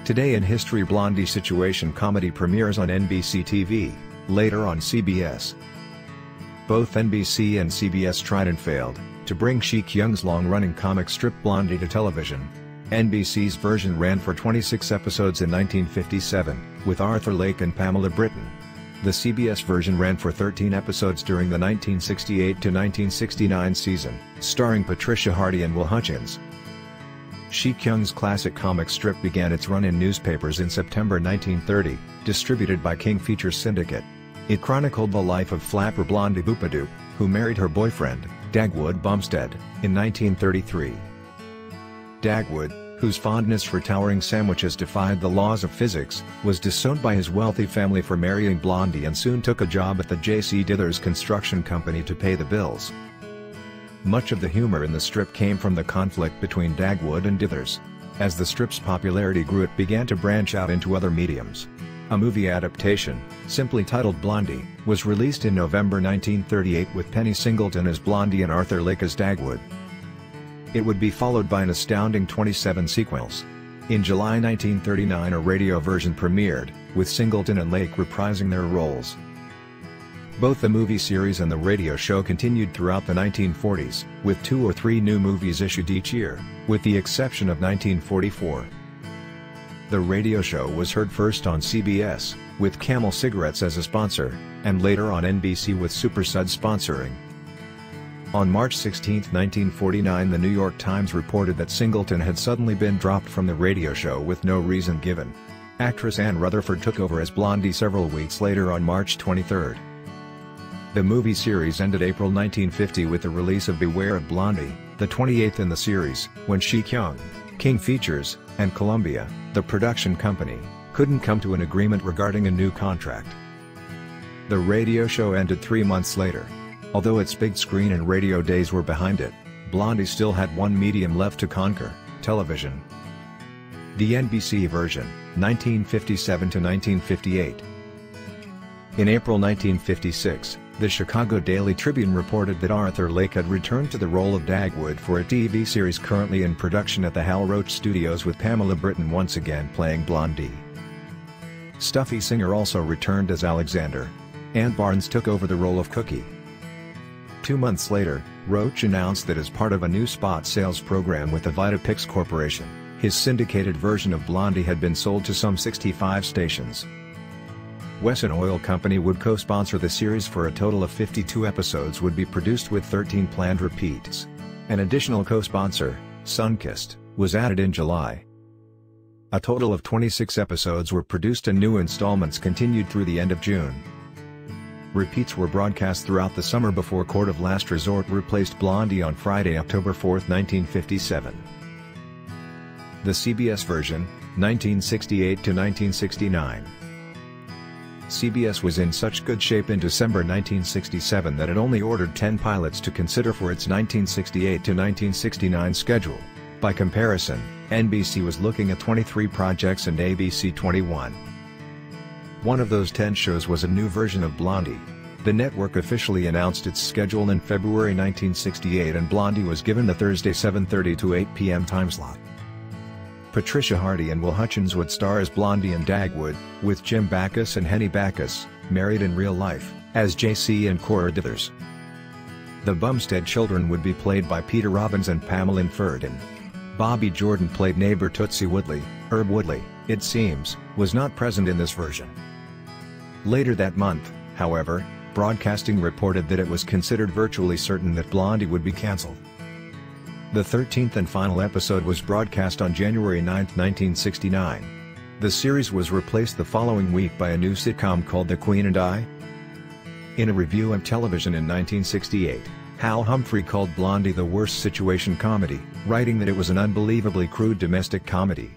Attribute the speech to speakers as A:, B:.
A: Today in History, Blondie situation comedy premieres on NBC TV, later on CBS. Both NBC and CBS tried and failed to bring Shi Kyung's long-running comic strip Blondie to television. NBC's version ran for 26 episodes in 1957, with Arthur Lake and Pamela Britton. The CBS version ran for 13 episodes during the 1968-1969 season, starring Patricia Hardy and Will Hutchins. Shi Kyung's classic comic strip began its run in newspapers in September 1930, distributed by King Features Syndicate. It chronicled the life of flapper Blondie Boopadoop, who married her boyfriend, Dagwood Bumstead, in 1933. Dagwood, whose fondness for towering sandwiches defied the laws of physics, was disowned by his wealthy family for marrying Blondie and soon took a job at the J.C. Dithers Construction Company to pay the bills. Much of the humor in the strip came from the conflict between Dagwood and Dithers. As the strip's popularity grew, it began to branch out into other mediums. A movie adaptation, simply titled Blondie, was released in November 1938 with Penny Singleton as Blondie and Arthur Lake as Dagwood. It would be followed by an astounding 27 sequels. In July 1939 a radio version premiered, with Singleton and Lake reprising their roles. Both the movie series and the radio show continued throughout the 1940s, with 2 or 3 new movies issued each year, with the exception of 1944. The radio show was heard first on CBS, with Camel Cigarettes as a sponsor, and later on NBC with Super Suds sponsoring. On March 16, 1949 the New York Times reported that Singleton had suddenly been dropped from the radio show with no reason given. Actress Ann Rutherford took over as Blondie several weeks later on March 23. The movie series ended April 1950 with the release of Beware of Blondie, the 28th in the series, when Shi Kyung, King Features, and Columbia, the production company, couldn't come to an agreement regarding a new contract. The radio show ended 3 months later. Although its big screen and radio days were behind it, Blondie still had one medium left to conquer: television. The NBC version, 1957-1958. In April 1956, the Chicago Daily Tribune reported that Arthur Lake had returned to the role of Dagwood for a TV series currently in production at the Hal Roach Studios, with Pamela Britton once again playing Blondie. Stuffy Singer also returned as Alexander. Ann Barnes took over the role of Cookie. 2 months later, Roach announced that as part of a new spot sales program with the Vitapix Corporation, his syndicated version of Blondie had been sold to some 65 stations. Wesson Oil Company would co-sponsor the series for a total of 52 episodes would be produced, with 13 planned repeats. An additional co-sponsor, Sunkist, was added in July. A total of 26 episodes were produced and new installments continued through the end of June. Repeats were broadcast throughout the summer before Court of Last Resort replaced Blondie on Friday, October 4, 1957. The CBS version, 1968-1969. CBS was in such good shape in December 1967 that it only ordered 10 pilots to consider for its 1968-1969 schedule. By comparison, NBC was looking at 23 projects and ABC 21. One of those 10 shows was a new version of Blondie. The network officially announced its schedule in February 1968 and Blondie was given the Thursday 7:30 to 8 p.m. timeslot. Patricia Hardy and Will Hutchins would star as Blondie and Dagwood, with Jim Backus and Henny Backus, married in real life, as J.C. and Cora Dithers. The Bumstead children would be played by Peter Robbins and Pamela Ferdin. Bobby Jordan played neighbor Tootsie Woodley. Herb Woodley, it seems, was not present in this version. Later that month, however, broadcasting reported that it was considered virtually certain that Blondie would be cancelled. The 13th and final episode was broadcast on January 9, 1969. The series was replaced the following week by a new sitcom called The Queen and I. In a review of television in 1968, Hal Humphrey called Blondie the worst situation comedy, writing that it was an unbelievably crude domestic comedy.